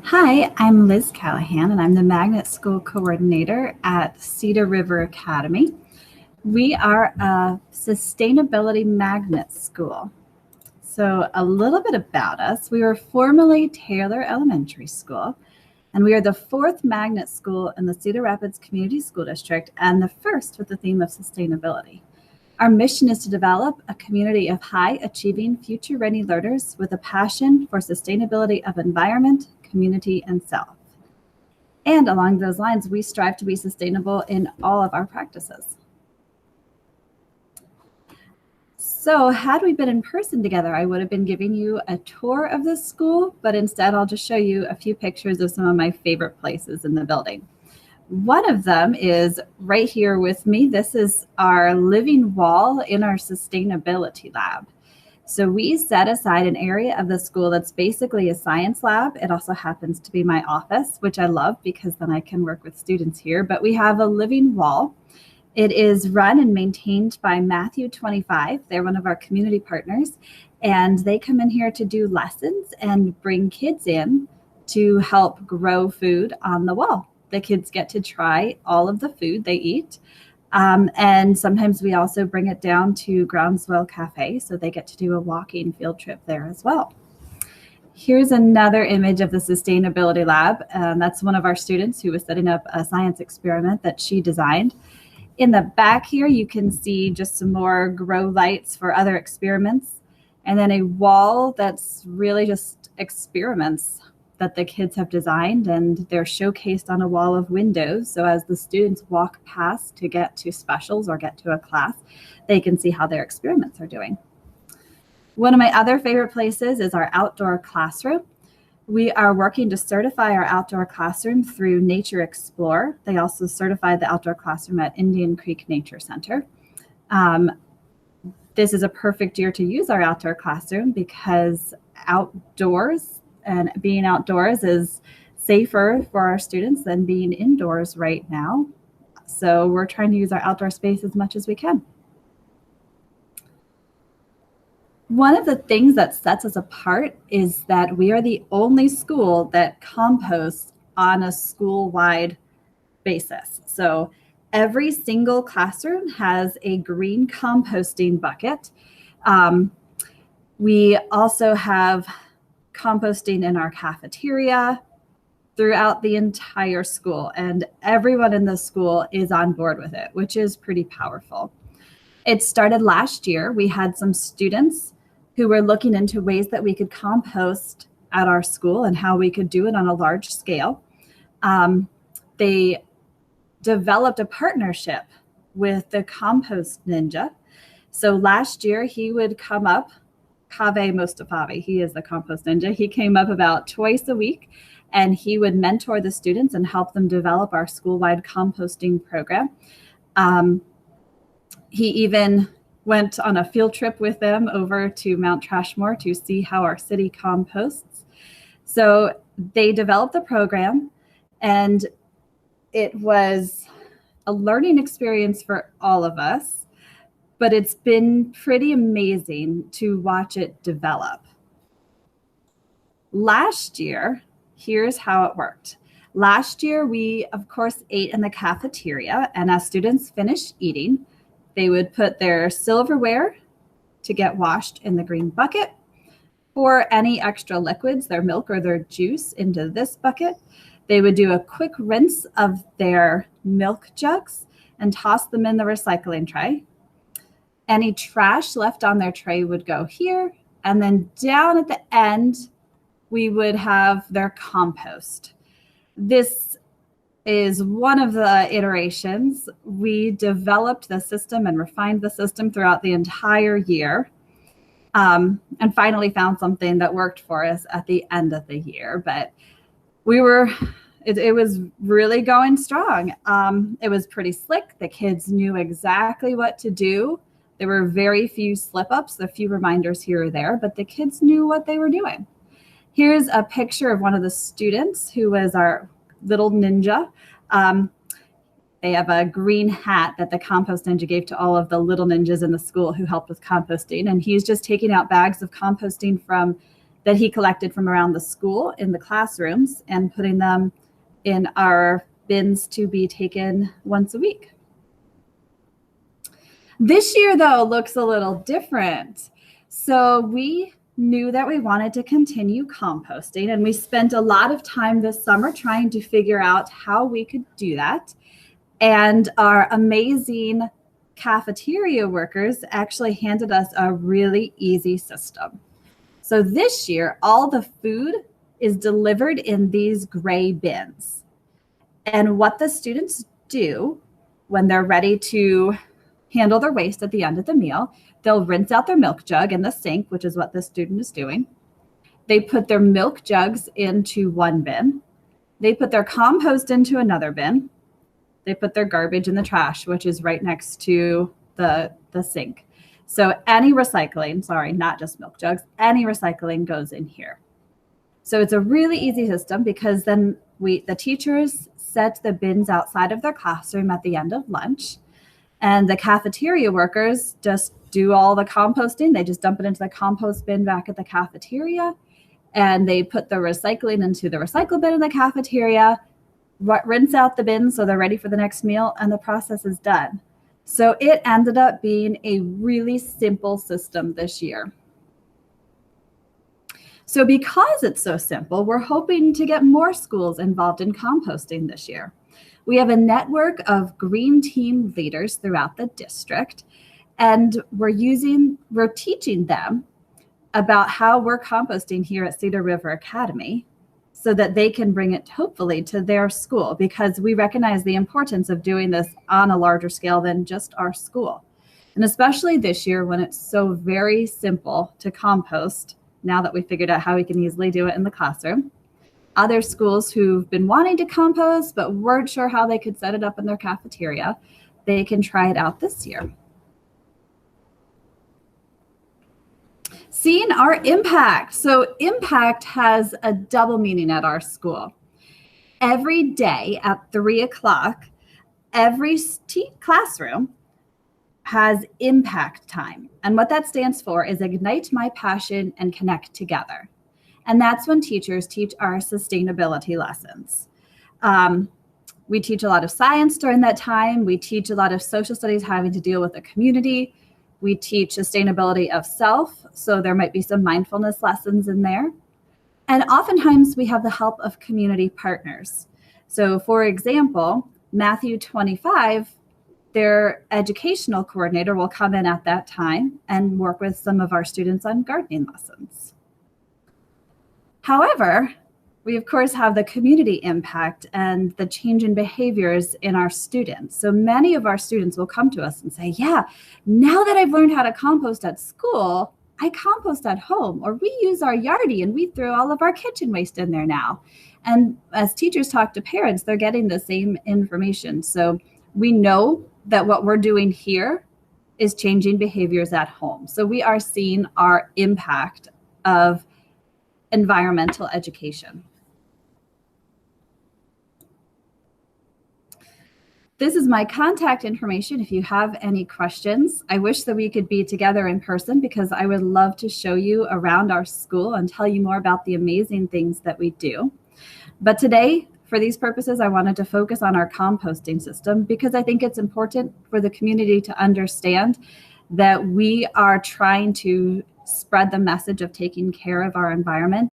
Hi, I'm Liz Callahan, and I'm the Magnet School Coordinator at Cedar River Academy. We are a sustainability magnet school. So, a little bit about us. We were formerly Taylor Elementary School, and we are the fourth magnet school in the Cedar Rapids Community School District and the first with the theme of sustainability. Our mission is to develop a community of high-achieving, future-ready learners with a passion for sustainability of environment, community, and self. And along those lines, we strive to be sustainable in all of our practices. So had we been in person together, I would have been giving you a tour of this school, but instead I'll just show you a few pictures of some of my favorite places in the building. One of them is right here with me. This is our living wall in our sustainability lab. So we set aside an area of the school that's basically a science lab. It also happens to be my office, which I love because then I can work with students here. But we have a living wall. It is run and maintained by Matthew 25. They're one of our community partners, and they come in here to do lessons and bring kids in to help grow food on the wall. The kids get to try all of the food they eat. And sometimes we also bring it down to Groundswell Cafe, so they get to do a walking field trip there as well. Here's another image of the sustainability lab. That's one of our students who was setting up a science experiment that she designed. In the back here, you can see just some more grow lights for other experiments, and then a wall that's really just experiments that the kids have designed, and they're showcased on a wall of windows. So as the students walk past to get to specials or get to a class, they can see how their experiments are doing. One of my other favorite places is our outdoor classroom. We are working to certify our outdoor classroom through Nature Explore. They also certified the outdoor classroom at Indian Creek Nature Center. This is a perfect year to use our outdoor classroom because outdoors and being outdoors is safer for our students than being indoors right now. So we're trying to use our outdoor space as much as we can. One of the things that sets us apart is that we are the only school that composts on a school-wide basis. So every single classroom has a green composting bucket. We also have composting in our cafeteria throughout the entire school, and everyone in the school is on board with it, which is pretty powerful. It started last year. We had some students who were looking into ways that we could compost at our school and how we could do it on a large scale. They developed a partnership with the Compost Ninja. So last year he would come up, Kaveh Mostafavi, he is the Compost Ninja. He came up about twice a week, and he would mentor the students and help them develop our school-wide composting program. He even went on a field trip with them over to Mount Trashmore to see how our city composts. So they developed the program, and it was a learning experience for all of us. But it's been pretty amazing to watch it develop. Last year, here's how it worked. Last year, we, of course, ate in the cafeteria, and as students finished eating, they would put their silverware to get washed in the green bucket, pour any extra liquids, their milk or their juice, into this bucket. They would do a quick rinse of their milk jugs and toss them in the recycling tray. Any trash left on their tray would go here, and then down at the end, we would have their compost. This is one of the iterations. We developed the system and refined the system throughout the entire year, and finally found something that worked for us at the end of the year. But it was really going strong. It was pretty slick. The kids knew exactly what to do. There were very few slip-ups, a few reminders here or there, but the kids knew what they were doing. Here's a picture of one of the students who was our little ninja. They have a green hat that the Compost Ninja gave to all of the little ninjas in the school who helped with composting, and he's just taking out bags of composting from that he collected from around the school in the classrooms and putting them in our bins to be taken once a week. This year, though, looks a little different. So we knew that we wanted to continue composting, and we spent a lot of time this summer trying to figure out how we could do that. And our amazing cafeteria workers actually handed us a really easy system. So this year, all the food is delivered in these gray bins. And what the students do when they're ready to handle their waste at the end of the meal, they'll rinse out their milk jug in the sink, which is what the student is doing. They put their milk jugs into one bin. They put their compost into another bin. They put their garbage in the trash, which is right next to the sink. So any recycling, sorry, not just milk jugs, any recycling goes in here. So it's a really easy system because then the teachers set the bins outside of their classroom at the end of lunch, and the cafeteria workers just do all the composting. They just dump it into the compost bin back at the cafeteria, and they put the recycling into the recycle bin in the cafeteria, rinse out the bins so they're ready for the next meal, and the process is done. So it ended up being a really simple system this year. So because it's so simple, we're hoping to get more schools involved in composting this year. We have a network of green team leaders throughout the district, and we're teaching them about how we're composting here at Cedar River Academy so that they can bring it hopefully to their school, because we recognize the importance of doing this on a larger scale than just our school. And especially this year when it's so very simple to compost, now that we figured out how we can easily do it in the classroom. Other schools who've been wanting to compost but weren't sure how they could set it up in their cafeteria, they can try it out this year. Seeing our impact. So impact has a double meaning at our school. Every day at 3 o'clock, every classroom has impact time. And what that stands for is Ignite My Passion and Connect Together. And that's when teachers teach our sustainability lessons. We teach a lot of science during that time. We teach a lot of social studies having to deal with the community. We teach sustainability of self, so there might be some mindfulness lessons in there. And oftentimes we have the help of community partners. So for example, Matthew 25, their educational coordinator will come in at that time and work with some of our students on gardening lessons. However, we of course have the community impact and the change in behaviors in our students. So many of our students will come to us and say, yeah, now that I've learned how to compost at school, I compost at home, or we use our yardie and we throw all of our kitchen waste in there now. And as teachers talk to parents, they're getting the same information. So we know that what we're doing here is changing behaviors at home. So we are seeing our impact of environmental education. This is my contact information if you have any questions. I wish that we could be together in person because I would love to show you around our school and tell you more about the amazing things that we do. But today, for these purposes, I wanted to focus on our composting system because I think it's important for the community to understand that we are trying to spread the message of taking care of our environment